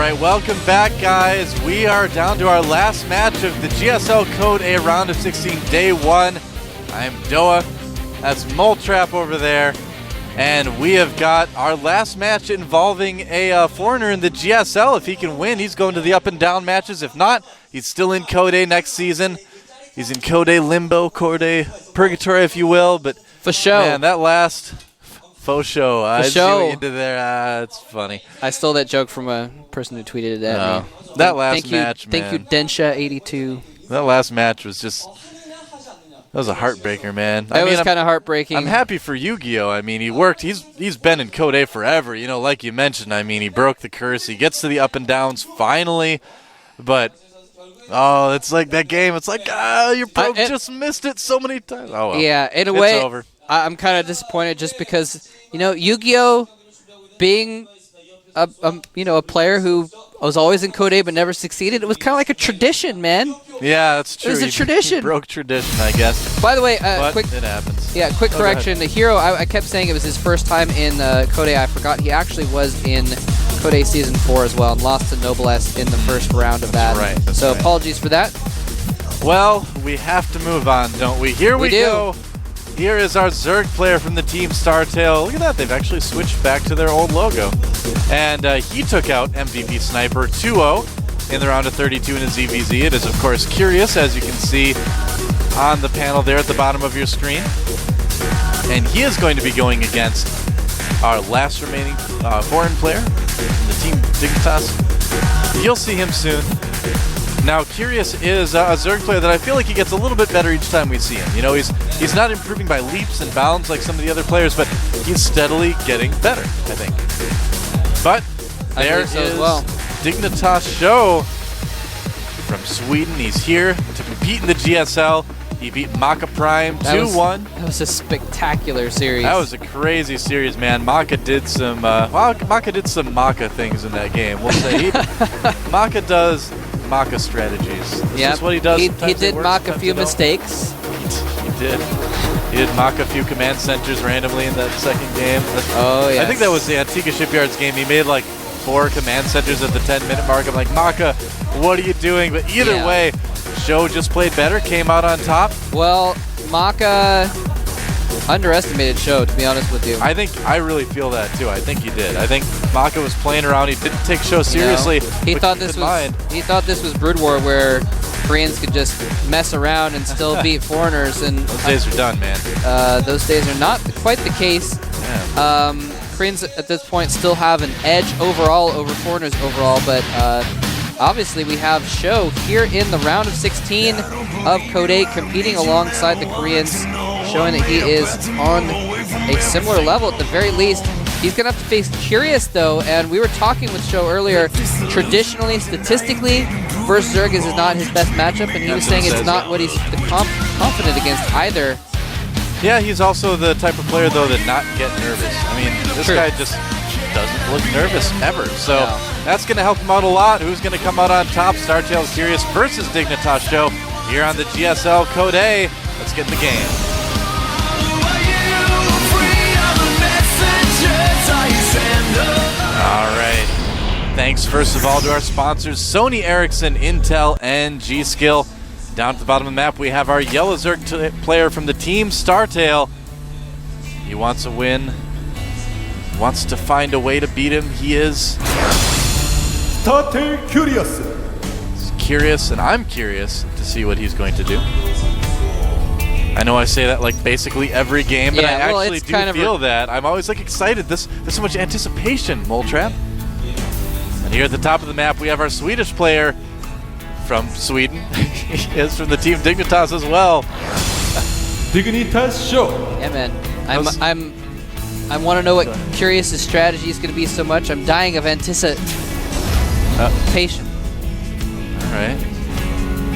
right, welcome back, guys. We are down to our last match of the GSL Code A round of 16, day 1. I'm Doa. That's Moletrap over there. And we have got our last match involving a foreigner in the GSL. If he can win, he's going to the up and down matches. If not, he's still in Code A next season. He's in Code A Limbo, Code A Purgatory, if you will. But for sure, man, that last faux show. I see what you did there. It's funny. I stole that joke from a person who tweeted it at me. That last match, man. Thank you, Densha82. That last match was just... That was a heartbreaker, man. That was kind of heartbreaking. I'm happy for Yu-Gi-Oh! I mean, he worked. He's been in Code A forever. You know, like you mentioned, I mean, he broke the curse. He gets to the up and downs finally. But, oh, it's like that game. It's like, your pro just missed it so many times. Oh, well. Yeah, in a way, it's over. I'm kind of disappointed just because, you know, Yu-Gi-Oh! Being a player who was always in Code A but never succeeded, it was kind of like a tradition, man. Yeah, that's true. It was a tradition. He broke tradition, I guess. By the way, but it happens. Yeah, quick correction. The hero, I kept saying it was his first time in Code A. I forgot he actually was in Code A Season 4 as well and lost to Noblesse in the first round of that. That's right. Apologies for that. Well, we have to move on, don't we? Here we go. Here is our Zerg player from the team Startail. Look at that. They've actually switched back to their old logo. And he took out MVP Sniper 2-0 in the round of 32 in his ZVZ. It is, of course, Curious, as you can see on the panel there at the bottom of your screen. And he is going to be going against our last remaining foreign player from the team Dignitas. You'll see him soon. Now, Curious is a Zerg player that I feel like he gets a little bit better each time we see him. You know, he's not improving by leaps and bounds like some of the other players, but he's steadily getting better, I think. But there is Dignitas Sjow from Sweden. He's here to compete in the GSL. He beat Maka Prime 2-1. That was a spectacular series. That was a crazy series, man. Maka did some Maka things in that game. We'll say Maka does Maka strategies. That's what he does. He did mock a few mistakes. He did. He did mock a few command centers randomly in that second game. I think that was the Antigua Shipyards game. He made like 4 command centers at the 10-minute mark. I'm like, Maka, what are you doing? But either way, Sjow just played better, came out on top. Well, Maka underestimated Sjow, to be honest with you. I really feel that too. I think he did. I think Maka was playing around. He didn't take Sjow seriously. He thought this was Brood War, where Koreans could just mess around and still beat foreigners. And those days are done, man. Those days are not quite the case. Yeah. Koreans at this point still have an edge overall over foreigners overall, but obviously we have Sjow here in the round of 16 of Code 8 competing alongside the Koreans, showing that he is on a similar level at the very least. He's going to have to face Curious, though, and we were talking with Sjow earlier. Traditionally, statistically, versus Zerg is not his best matchup, and he was saying it's not what he's confident against either. Yeah, he's also the type of player, though, to not get nervous. I mean, this guy just doesn't look nervous ever, so that's going to help him out a lot. Who's going to come out on top? Startail Curious versus Dignitas Sjow here on the GSL Code A. Let's get in the game. All right. Thanks, first of all, to our sponsors, Sony Ericsson, Intel, and G-Skill. Down at the bottom of the map, we have our yellow Zerg player from the team, Startail. He wants a win, wants to find a way to beat him. He is Startail Curious. He's curious, and I'm curious to see what he's going to do. I know I say that like basically every game, but I actually do feel that. I'm always like excited. There's so much anticipation, Moletrap. And here at the top of the map, we have our Swedish player from Sweden. He is from the team Dignitas as well. Dignitas Sjow. Yeah, man. I want to know what Curious's strategy is going to be so much. I'm dying of anticipation. All right.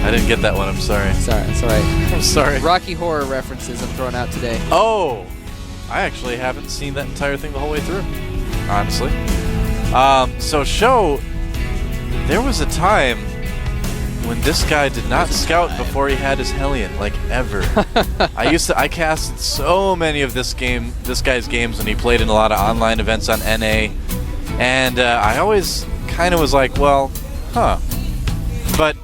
I didn't get that one. I'm sorry. Sorry, it's all right. I'm sorry. Rocky Horror references I'm throwing out today. Oh, I actually haven't seen that entire thing the whole way through, honestly. So Sjow, there was a time when this guy did not scout before he had his Hellion, like ever. I casted so many of this guy's games when he played in a lot of online events on NA, and I always kind of was like, well, huh. But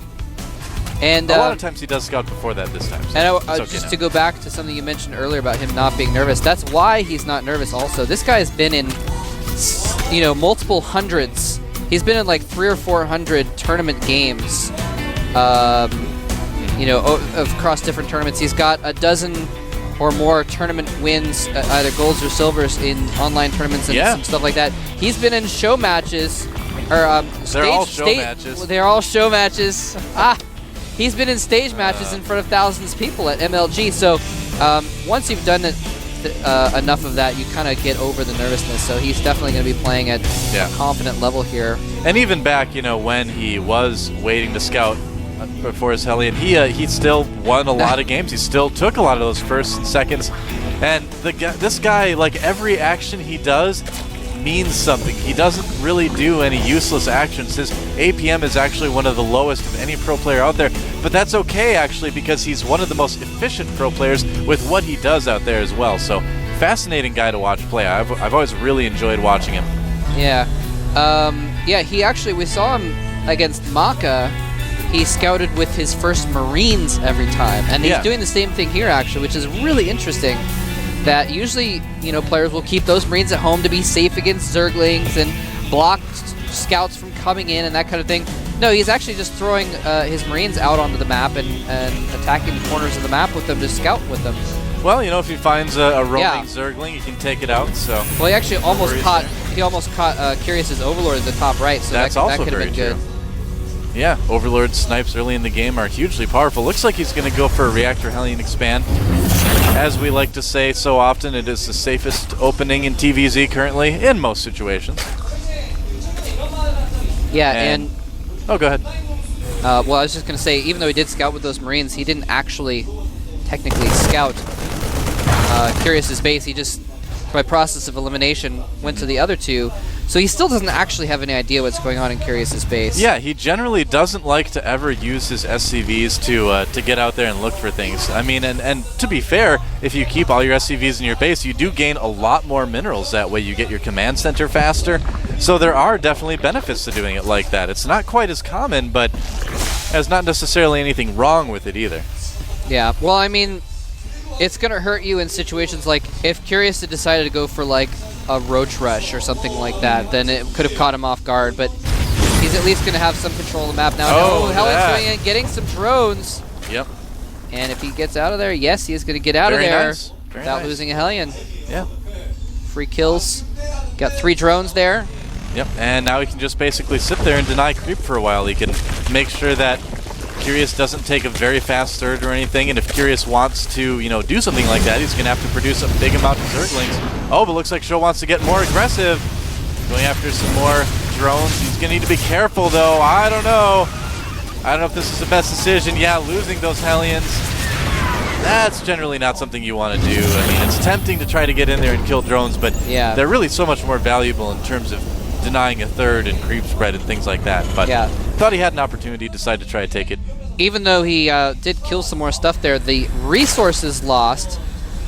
and a lot of times he does scout before that this time. So and okay just now. to go back to something you mentioned earlier about him not being nervous, that's why he's not nervous also. This guy has been in, multiple hundreds. He's been in like 300 or 400 tournament games, across different tournaments. He's got a dozen or more tournament wins, either golds or silvers in online tournaments and some stuff like that. He's been in show matches, or they're all show matches. They're all show matches. He's been in stage matches in front of thousands of people at MLG. So once you've done it, enough of that, you kind of get over the nervousness. So he's definitely going to be playing at a confident level here. And even back, when he was waiting to scout before his Hellion, he still won a lot of games. He still took a lot of those firsts and seconds. And this guy, like every action he does means something. He doesn't really do any useless actions. His APM is actually one of the lowest of any pro player out there, but that's okay actually, because he's one of the most efficient pro players with what he does out there as well. So fascinating guy to watch play. I've always really enjoyed watching him. Yeah. He actually, we saw him against Maka. He scouted with his first Marines every time, and he's doing the same thing here actually, which is really interesting. That usually, players will keep those Marines at home to be safe against Zerglings and block scouts from coming in and that kind of thing. No, he's actually just throwing his Marines out onto the map and attacking the corners of the map with them to scout with them. Well, if he finds a roaming Zergling, he can take it out. So. Well, he actually almost caught Curious's Overlord at the top right, so that could have been good. Yeah, Overlord snipes early in the game are hugely powerful. Looks like he's going to go for a Reactor Hellion Expand. As we like to say so often, it is the safest opening in TVZ currently, in most situations. Yeah, and oh, go ahead. Well, I was just going to say, even though he did scout with those Marines, he didn't actually technically scout Curious's base. He just, by process of elimination, went to the other two. So he still doesn't actually have any idea what's going on in Curious's base. Yeah, he generally doesn't like to ever use his SCVs to get out there and look for things. I mean, and to be fair, if you keep all your SCVs in your base, you do gain a lot more minerals that way. You get your command center faster. So there are definitely benefits to doing it like that. It's not quite as common, but there's not necessarily anything wrong with it either. Yeah, well, I mean, it's going to hurt you in situations like if Curious had decided to go for like a Roach Rush or something like that, then it could have caught him off guard, but he's at least going to have some control of the map now. Hellions going in, getting some drones. Yep. And if he gets out of there, yes, he is going to get out of there without losing a Hellion. Yeah. Free kills. Got 3 drones there. Yep, and now he can just basically sit there and deny creep for a while. He can make sure that Curious doesn't take a very fast third or anything, and if Curious wants to, do something like that, he's going to have to produce a big amount of Zerglings. Oh, but looks like Sjow wants to get more aggressive. Going after some more drones. He's going to need to be careful, though. I don't know if this is the best decision. Yeah, losing those Hellions, that's generally not something you want to do. I mean, it's tempting to try to get in there and kill drones, but they're really so much more valuable in terms of denying a third and creep spread and things like that. But thought he had an opportunity, decided to try to take it. Even though he did kill some more stuff there, the resources lost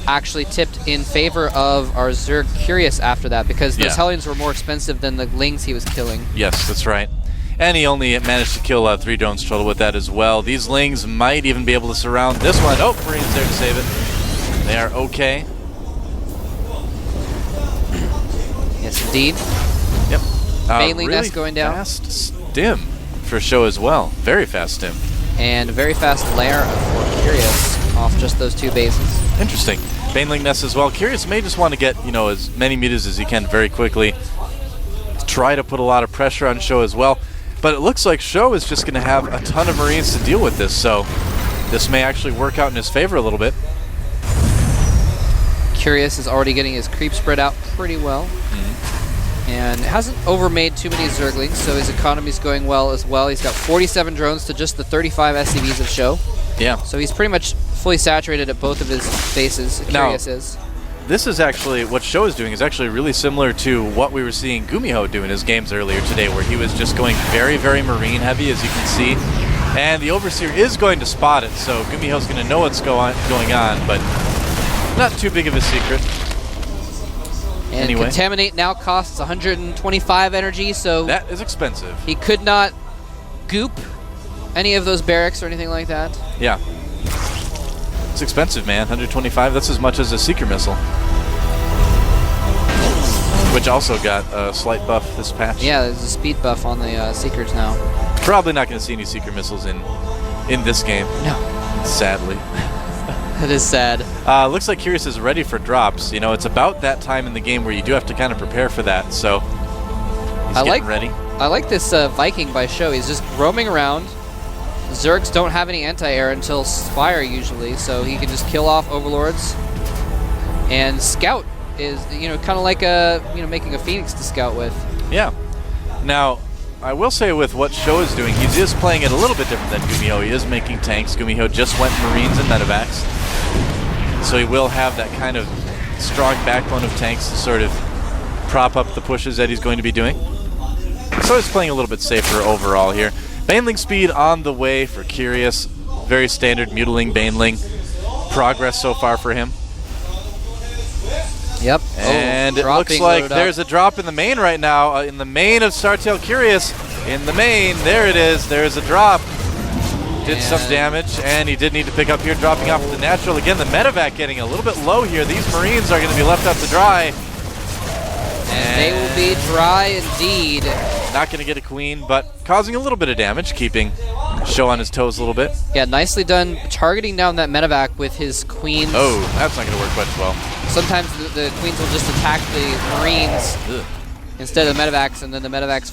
actually tipped in favor of our Zerg Curious after that, because those Hellions were more expensive than the Lings he was killing. Yes, that's right. And he only managed to kill 3 drones total with that as well. These Lings might even be able to surround this one. Oh, Marine's there to save it. They are okay. Yes, indeed. Yep. Mainly really Nest going down. Fast stim for Sjow as well. Very fast stim. And a very fast lair for Curious off just those 2 bases. Interesting. Baneling Nest as well. Curious may just want to get, as many meters as he can very quickly. Try to put a lot of pressure on Sjow as well. But it looks like Sjow is just going to have a ton of Marines to deal with this, so this may actually work out in his favor a little bit. Curious is already getting his creep spread out pretty well. And hasn't overmade too many Zerglings, so his economy's going well as well. He's got 47 drones to just the 35 SCVs of Sjow. Yeah. So he's pretty much fully saturated at both of his bases, Curious is. This is actually, what Sjow is doing is actually really similar to what we were seeing Gumiho do in his games earlier today, where he was just going very, very Marine heavy, as you can see. And the Overseer is going to spot it, so Gumiho's going to know what's going on, but not too big of a secret. anyway. Contaminate now costs 125 energy, so that is expensive. He could not goop any of those barracks or anything like that. Yeah. It's expensive, man. 125, that's as much as a Seeker missile. Which also got a slight buff this patch. Yeah, there's a speed buff on the Seekers now. Probably not going to see any Seeker missiles in this game. No. Sadly. That is sad. Looks like Curious is ready for drops. You know, it's about that time in the game where you do have to kind of prepare for that, so he's getting ready. I like this Viking by Sjow. He's just roaming around. Zergs don't have any anti-air until Spire usually, so he can just kill off Overlords. And Scout is, you know, kind of like making a Phoenix to scout with. Yeah. Now, I will say with what Sjow is doing, he's just playing it a little bit different than Gumiho. He is making tanks. Gumiho just went Marines and Medevacs. So he will have that kind of strong backbone of tanks to sort of prop up the pushes that he's going to be doing. So he's playing a little bit safer overall here. Baneling speed on the way for Curious. Very standard Mutiling, Baneling. Progress so far for him. Yep. And it looks like there's a drop in the main right now. In the main of Startail Curious. In the main, there it is. There's a drop. Did some damage, and he did need to pick up here, dropping off the natural. Again, the medevac getting a little bit low here. These Marines are going to be left out to dry. And they will be dry indeed. Not going to get a queen, but causing a little bit of damage, keeping Sjow on his toes a little bit. Yeah, nicely done targeting down that medevac with his queens. Oh, that's not going to work much well. Sometimes the queens will just attack the Marines instead of the medevacs, and then the medevacs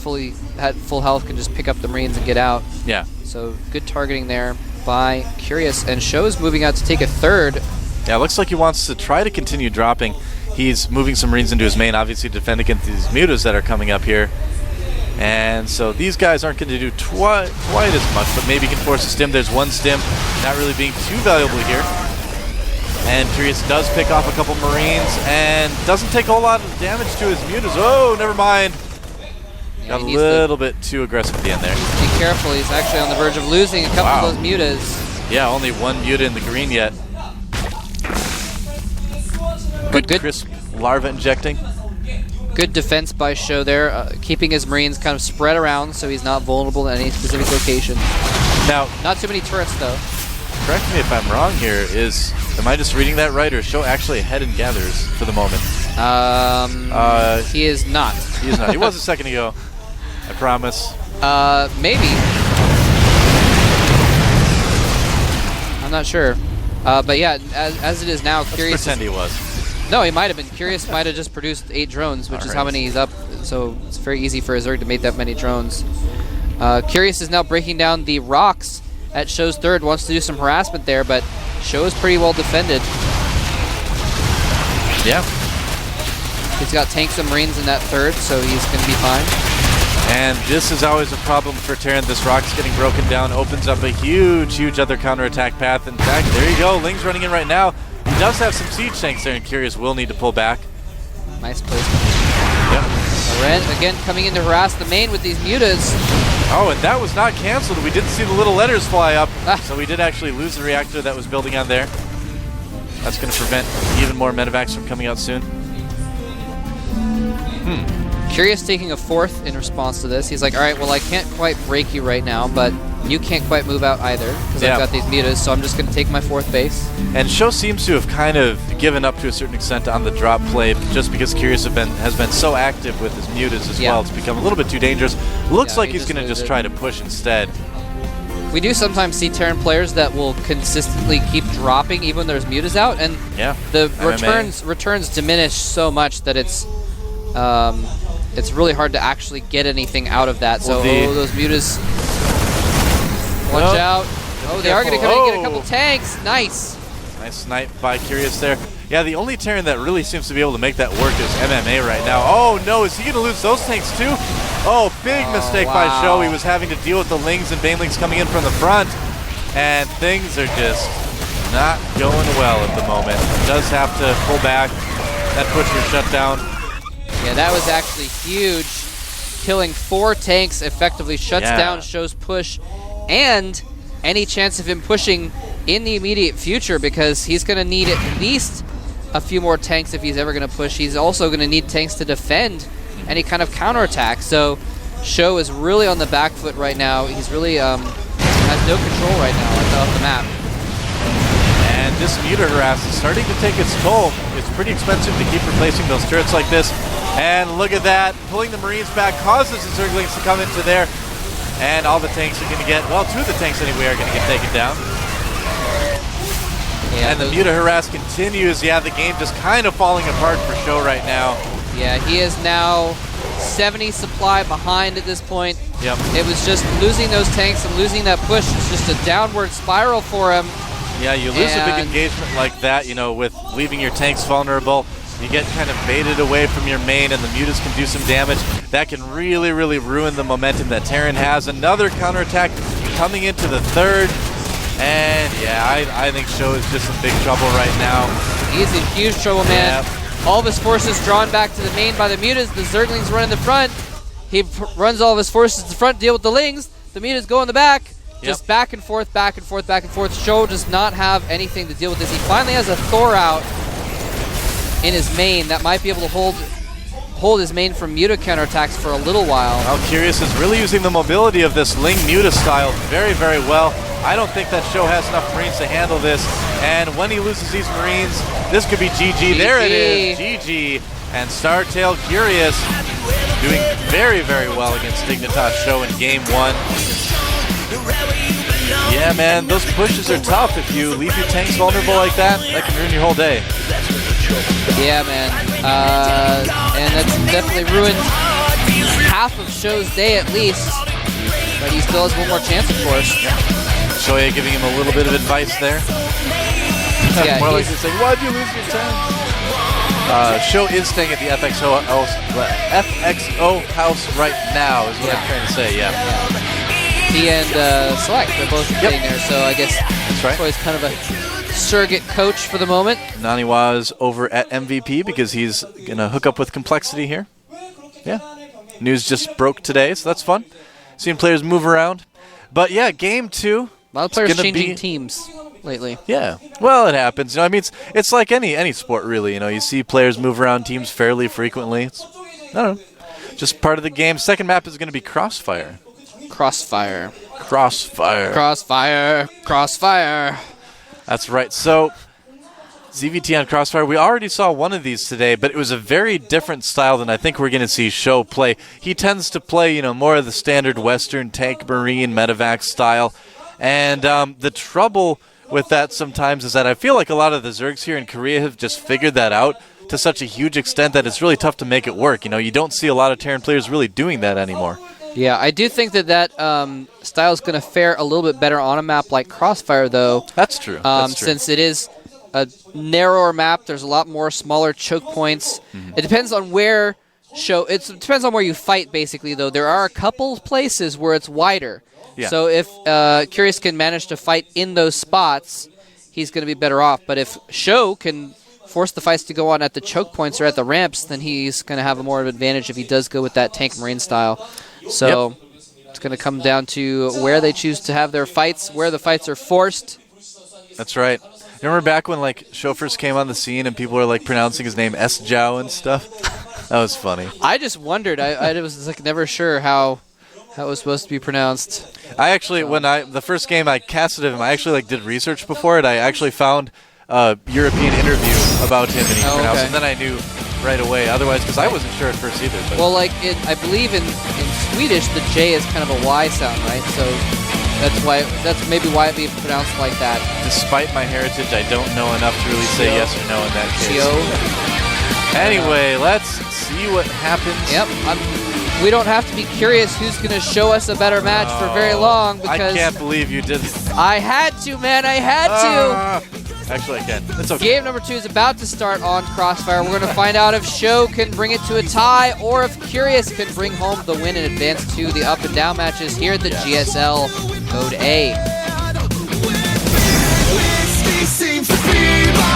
at full health can just pick up the Marines and get out. Yeah. So good targeting there by Curious, and Sjow is moving out to take a third. Yeah, it looks like he wants to try to continue dropping. He's moving some Marines into his main, obviously to defend against these mutas that are coming up here. And so these guys aren't going to do quite as much, but maybe can force a stim. There's one stim, not really being too valuable here. And Curious does pick off a couple Marines and doesn't take a whole lot of damage to his mutas. Oh, never mind. Yeah, got a little bit too aggressive at the end there. Be careful, he's actually on the verge of losing a couple of those mutas. Yeah, only one muta in the green yet. Good crisp larva injecting. Good defense by Sjow there, keeping his Marines kind of spread around so he's not vulnerable to any specific location. Now, not too many turrets though. Correct me if I'm wrong here. Am I just reading that right, or is Sjow actually ahead in gathers for the moment? He is not. He is not. He was a second ago. I promise. Maybe. I'm not sure. But yeah, as it is now, Curious. Pretend he was. No, he might have been. Curious might have just produced 8 drones, which is how many he's up. So it's very easy for a Zerg to make that many drones. Curious is now breaking down the rocks at Show's third. Wants to do some harassment there, but Sjow is pretty well defended. Yeah. He's got tanks and Marines in that third, so he's going to be fine. And this is always a problem for Terran. This rock's getting broken down, opens up a huge, huge other counterattack path. In fact, there you go. Ling's running in right now. He does have some siege tanks there, and Curious will need to pull back. Nice placement. Yep. Ren, again, coming in to harass the main with these mutas. Oh, and that was not canceled. We did see the little letters fly up, so we did actually lose the reactor that was building on there. That's going to prevent even more medevacs from coming out soon. Curious taking a fourth in response to this. He's like, all right, well, I can't quite break you right now, but you can't quite move out either because I've got these mutas, so I'm just going to take my fourth base. And Sjow seems to have kind of given up to a certain extent on the drop play just because Curious has been so active with his mutas as well. It's become a little bit too dangerous. Looks like he's going to just try to push instead. We do sometimes see Terran players that will consistently keep dropping even when there's mutas out, and the returns diminish so much that it's really hard to actually get anything out of that. So those mutas, watch out. Oh, they are going to come in and get a couple tanks. Nice. Nice snipe by Curious there. Yeah, the only Terran that really seems to be able to make that work is MMA right now. Oh no, is he going to lose those tanks too? Oh, big mistake by Sjow. He was having to deal with the Lings and Banelings coming in from the front, and things are just not going well at the moment. Does have to pull back. That pusher shut down. Yeah, that was actually huge. Killing 4 tanks effectively shuts down Show's push and any chance of him pushing in the immediate future, because he's going to need at least a few more tanks if he's ever going to push. He's also going to need tanks to defend any kind of counterattack. So Sjow is really on the back foot right now. He's really has no control right now of the map. And this meter harass is starting to take its toll. It's pretty expensive to keep replacing those turrets like this. And look at that, pulling the Marines back causes the Zerglings to come into there. And all the tanks are going to get, well, 2 of the tanks anyway are going to get taken down. Yeah, and the meter harass continues. Yeah, the game just kind of falling apart for Sjow right now. Yeah, he is now 70 supply behind at this point. Yep. It was just losing those tanks and losing that push. It's just a downward spiral for him. Yeah, you lose a big engagement like that, you know, with leaving your tanks vulnerable. You get kind of baited away from your main, and the mutas can do some damage. That can really, really ruin the momentum that Terran has. Another counterattack coming into the 3rd. And yeah, I think Sjow is just in big trouble right now. He's in huge trouble, man. Yep. All of his forces drawn back to the main by the mutas. The Zerglings run in the front. He runs all of his forces to the front, deal with the Lings. The mutas go in the back. Just back and forth, back and forth, back and forth. Sjow does not have anything to deal with this. He finally has a Thor out in his main that might be able to hold his main from muta counterattacks for a little while. Well, Fiercest is really using the mobility of this Ling muta style very, very well. I don't think that Sjow has enough Marines to handle this. And when he loses these Marines, this could be GG. There it is, GG. And Startail Curious doing very, very well against Dignitas Sjow in game 1. Yeah, man, those pushes are tough. If you leave your tanks vulnerable like that, that can ruin your whole day. Yeah, man. And that's definitely ruined half of Show's day at least. But he still has one more chance, of course. Shoya giving him a little bit of advice there. Yeah, more like saying, why'd you lose your tanks? Sjow is staying at the FXO house right now, is what I'm trying to say, yeah. He and Select, they're both staying there, so I guess Troy's kind of a surrogate coach for the moment. Naniwa's over at MVP because he's going to hook up with Complexity here. Yeah. News just broke today, so that's fun. Seeing players move around. But yeah, game 2. A lot of players changing teams lately. Yeah. Well, it happens. You know, I mean, it's like any sport, really. You know, you see players move around teams fairly frequently. It's, I don't know, just part of the game. Second map is going to be Crossfire. Crossfire. Crossfire. Crossfire. Crossfire. That's right. So, ZVT on Crossfire, we already saw one of these today, but it was a very different style than I think we're going to see Sjow play. He tends to play, you know, more of the standard Western tank marine medevac style. And the trouble with that sometimes is that I feel like a lot of the Zergs here in Korea have just figured that out to such a huge extent that it's really tough to make it work. You know, you don't see a lot of Terran players really doing that anymore. Yeah, I do think that style is going to fare a little bit better on a map like Crossfire, though. That's true. That's true. Since it is a narrower map, there's a lot more smaller choke points. It depends on where it depends on where you fight, basically, though. There are a couple places where it's wider. Yeah. So if Curious can manage to fight in those spots, he's going to be better off. But if Sjow can force the fights to go on at the choke points or at the ramps, then he's going to have a more of an advantage if he does go with that tank marine style. So it's going to come down to where they choose to have their fights, where the fights are forced. That's right. You remember back when like Sjow first came on the scene and people were like pronouncing his name Sjow and stuff? That was funny. I just wondered. I was like never sure how it was supposed to be pronounced. I actually, when the first game I casted him, I actually like did research before it. I actually found a European interview about him and he pronounced it. And then I knew right away. Otherwise, because I wasn't sure at first either. But. Well, like I believe in Swedish, the J is kind of a Y sound, right? So that's maybe why it be pronounced like that. Despite my heritage, I don't know enough to really say yes or no in that case. Sjow. Anyway, let's see what happens. Yep. We don't have to be curious who's going to show us a better match for very long because I can't believe you did. I had to, man. I had to. Actually, I can. It's okay. Game number 2 is about to start on Crossfire. We're going to find out if Sjow can bring it to a tie or if Curious can bring home the win and advance to the up and down matches here at the GSL Code A.